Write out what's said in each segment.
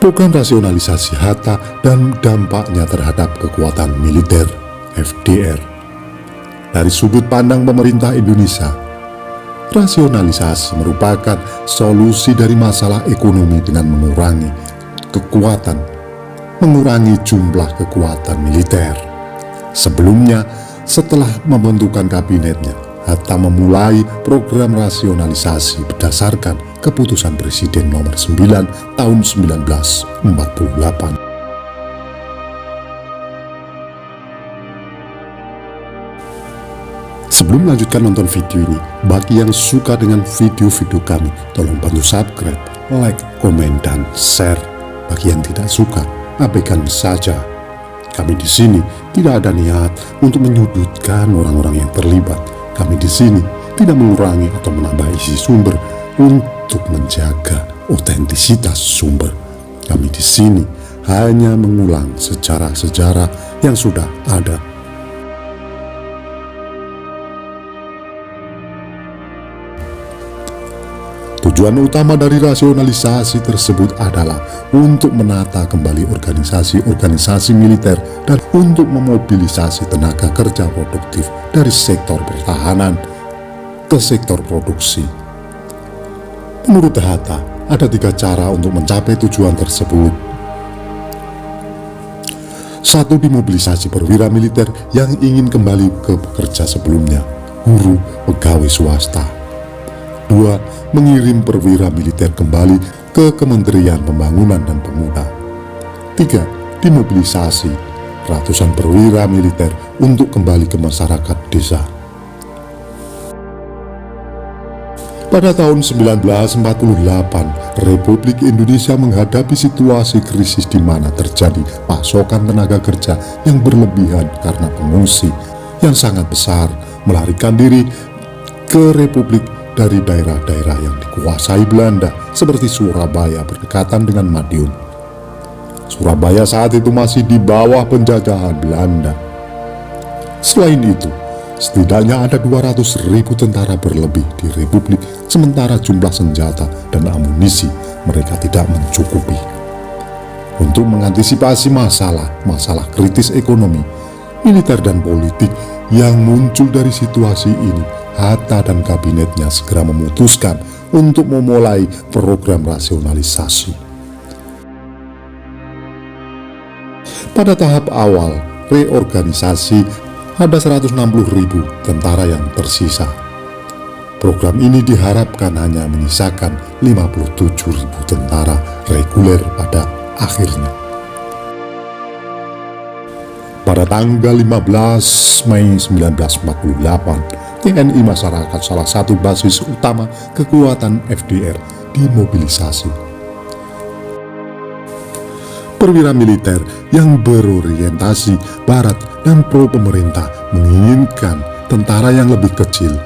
Program rasionalisasi Hatta dan dampaknya terhadap kekuatan militer FDR. Dari sudut pandang pemerintah Indonesia, rasionalisasi merupakan solusi dari masalah ekonomi dengan mengurangi jumlah kekuatan militer. Sebelumnya, setelah membentukkan kabinetnya, Hatta memulai program rasionalisasi berdasarkan keputusan Presiden nomor 9 tahun 1948. Sebelum melanjutkan nonton video ini, bagi yang suka dengan video-video kami, tolong bantu subscribe, like, komen, dan share. Bagi yang tidak suka, abaikan saja. Kami di sini tidak ada niat untuk menyudutkan orang-orang yang terlibat. Kami di sini tidak mengurangi atau menambah isi sumber untuk menjaga otentisitas sumber. Kami di sini hanya mengulang sejarah-sejarah yang sudah ada. Tujuan utama dari rasionalisasi tersebut adalah untuk menata kembali organisasi-organisasi militer dan untuk memobilisasi tenaga kerja produktif dari sektor pertahanan ke sektor produksi. Menurut Hatta, ada 3 cara untuk mencapai tujuan tersebut. 1. Dimobilisasi perwira militer yang ingin kembali ke pekerja sebelumnya, guru, pegawai swasta. 2. Mengirim perwira militer kembali ke Kementerian Pembangunan dan Pemuda. 3. Dimobilisasi ratusan perwira militer untuk kembali ke masyarakat desa. Pada tahun 1948, Republik Indonesia menghadapi situasi krisis di mana terjadi pasokan tenaga kerja yang berlebihan karena pengungsi yang sangat besar melarikan diri ke Republik dari daerah-daerah yang dikuasai Belanda seperti Surabaya berdekatan dengan Madiun. Surabaya saat itu masih di bawah penjajahan Belanda. Selain itu, setidaknya ada 200.000 tentara berlebih di Republik, sementara jumlah senjata dan amunisi mereka tidak mencukupi. Untuk mengantisipasi masalah kritis ekonomi, militer dan politik yang muncul dari situasi ini, Hatta dan kabinetnya segera memutuskan untuk memulai program rasionalisasi. Pada tahap awal reorganisasi, ada 160.000 tentara yang tersisa. Program ini diharapkan hanya menyisakan 57.000 tentara reguler pada akhirnya. Pada tanggal 15 Mei 1948, TNI Masyarakat, salah satu basis utama kekuatan FDR, dimobilisasi. Perwira militer yang berorientasi barat dan pro pemerintah menginginkan tentara yang lebih kecil,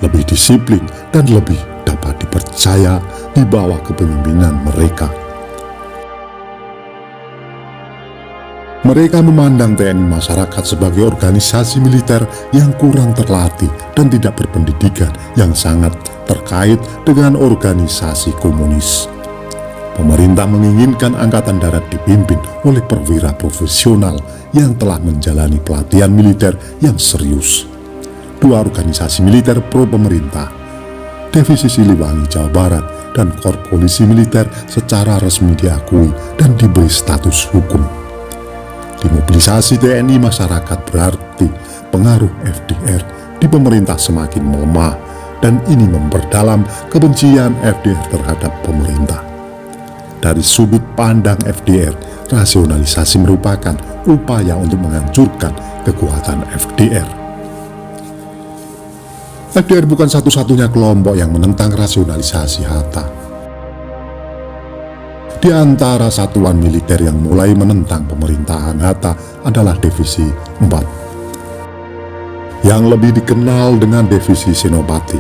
lebih disiplin, dan lebih dapat dipercaya di bawah kepemimpinan mereka. Mereka memandang TNI Masyarakat sebagai organisasi militer yang kurang terlatih dan tidak berpendidikan, yang sangat terkait dengan organisasi komunis. Pemerintah menginginkan Angkatan Darat dipimpin oleh perwira profesional yang telah menjalani pelatihan militer yang serius. 2 organisasi militer pro pemerintah, Divisi Siliwangi Jawa Barat dan Korps Polisi Militer, secara resmi diakui dan diberi status hukum. Dimobilisasi TNI Masyarakat berarti pengaruh FDR di pemerintah semakin melemah, dan ini memperdalam kebencian FDR terhadap pemerintah. Dari sudut pandang FDR, rasionalisasi merupakan upaya untuk menghancurkan kekuatan FDR. FDR bukan satu-satunya kelompok yang menentang rasionalisasi Hatta. Di antara satuan militer yang mulai menentang pemerintahan Hatta adalah Divisi 4, yang lebih dikenal dengan Divisi Senopati,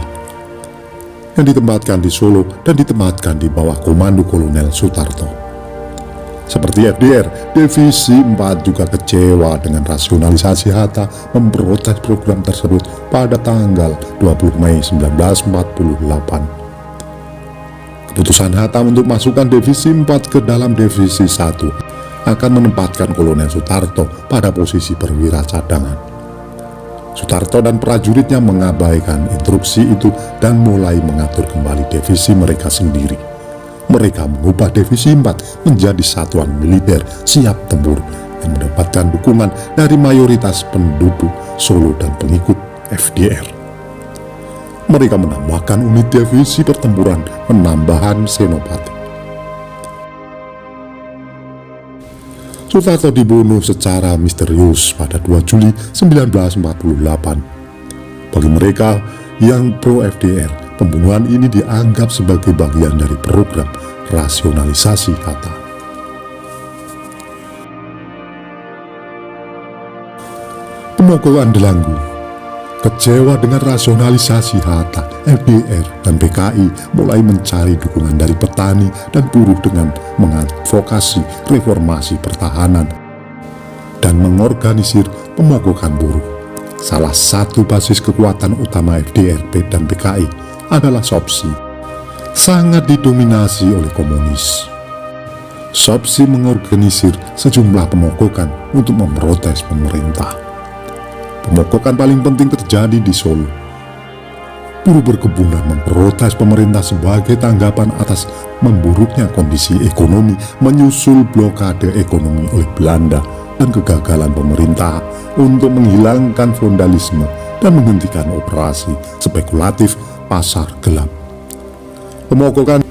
yang ditempatkan di Solo dan ditempatkan di bawah komando Kolonel Sutarto. Seperti FDR, Divisi 4 juga kecewa dengan rasionalisasi Hatta, memprotes program tersebut pada tanggal 20 Mei 1948. Keputusan Hatta untuk masukkan divisi 4 ke dalam divisi 1 akan menempatkan Kolonel Sutarto pada posisi perwira cadangan. Sutarto dan prajuritnya mengabaikan instruksi itu dan mulai mengatur kembali divisi mereka sendiri. Mereka mengubah divisi 4 menjadi satuan militer siap tempur yang mendapatkan dukungan dari mayoritas penduduk Solo dan pengikut FDR. Mereka menambahkan unit divisi pertempuran penambahan Senopati. Sutarto dibunuh secara misterius pada 2 Juli 1948. Bagi mereka yang pro FDR, pembunuhan ini dianggap sebagai bagian dari program rasionalisasi Hatta. Pemogokan Delanggu. Kecewa dengan rasionalisasi Hatta, FDR dan PKI mulai mencari dukungan dari petani dan buruh dengan mengadvokasi reformasi pertahanan dan mengorganisir pemogokan buruh. Salah satu basis kekuatan utama FDR dan PKI adalah SOPSI, sangat didominasi oleh komunis. SOPSI mengorganisir sejumlah pemogokan untuk memprotes pemerintah. Pemogokan paling penting terjadi di Solo. Buruh berkebunan memprotes pemerintah sebagai tanggapan atas memburuknya kondisi ekonomi menyusul blokade ekonomi oleh Belanda dan kegagalan pemerintah untuk menghilangkan vandalisme dan menghentikan operasi spekulatif pasar gelap. Pemogokan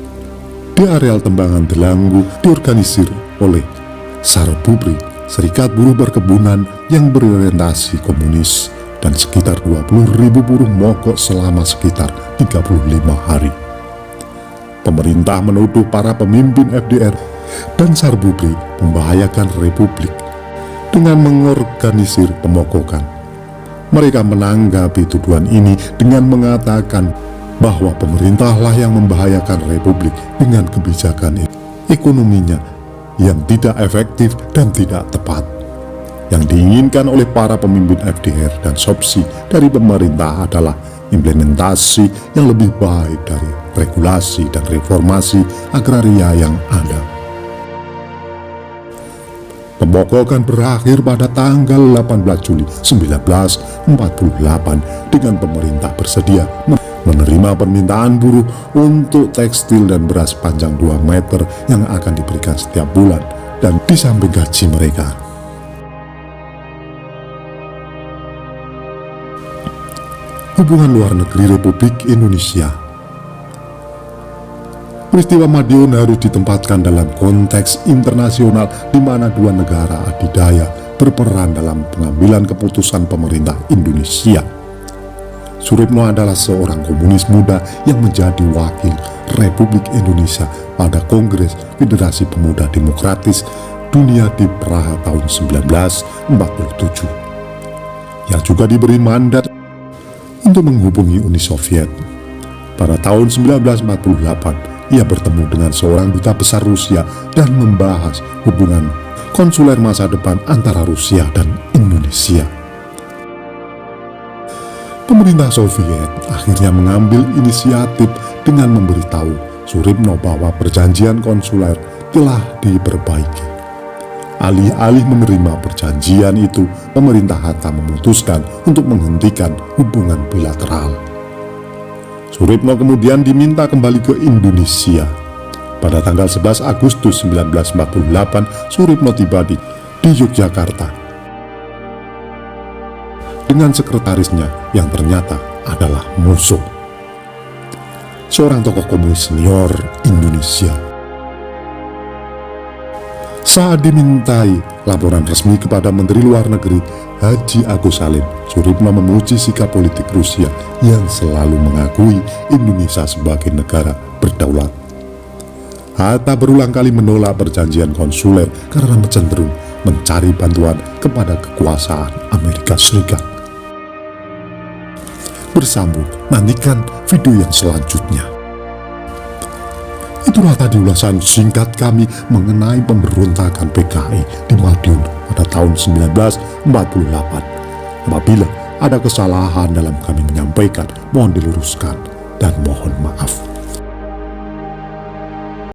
di areal Tembangan Delanggu diorganisir oleh Sarbubri, Serikat Buruh Perkebunan yang berorientasi komunis, dan sekitar 20.000 buruh mogok selama sekitar 35 hari. Pemerintah menuduh para pemimpin FDR dan Sarbubri membahayakan Republik dengan mengorganisir pemogokan. Mereka menanggapi tuduhan ini dengan mengatakan bahwa pemerintahlah yang membahayakan Republik dengan kebijakan ekonominya yang tidak efektif dan tidak tepat. Yang diinginkan oleh para pemimpin FDR dan SOPSI dari pemerintah adalah implementasi yang lebih baik dari regulasi dan reformasi agraria yang ada. Pemogokan berakhir pada tanggal 18 Juli 1948 dengan pemerintah bersedia menerima permintaan buruh untuk tekstil dan beras panjang 2 meter yang akan diberikan setiap bulan dan di samping gaji mereka. Hubungan luar negeri Republik Indonesia. Peristiwa Madiun harus ditempatkan dalam konteks internasional di mana dua negara adidaya berperan dalam pengambilan keputusan pemerintah Indonesia. Suritno adalah seorang komunis muda yang menjadi wakil Republik Indonesia pada Kongres Federasi Pemuda Demokratis Dunia di Praha tahun 1947. Ia juga diberi mandat untuk menghubungi Uni Soviet. Pada tahun 1948, ia bertemu dengan seorang duta besar Rusia dan membahas hubungan konsuler masa depan antara Rusia dan Indonesia. Pemerintah Soviet akhirnya mengambil inisiatif dengan memberitahu Suritno bahwa perjanjian konsuler telah diperbaiki. Alih-alih menerima perjanjian itu, pemerintah Hatta memutuskan untuk menghentikan hubungan bilateral. Suritno kemudian diminta kembali ke Indonesia. Pada tanggal 11 Agustus 1948, Suritno tiba di Yogyakarta dengan sekretarisnya yang ternyata adalah musuh, seorang tokoh komunis senior Indonesia. Saat dimintai laporan resmi kepada Menteri Luar Negeri Haji Agus Salim, Suritno memuji sikap politik Rusia yang selalu mengakui Indonesia sebagai negara berdaulat. Hatta berulang kali menolak perjanjian konsuler karena cenderung mencari bantuan kepada kekuasaan Amerika Serikat. Bersambung, nantikan video yang selanjutnya. Itulah tadi ulasan singkat kami mengenai pemberontakan PKI di Madiun pada tahun 1948. Apabila ada kesalahan dalam kami menyampaikan, mohon diluruskan dan mohon maaf.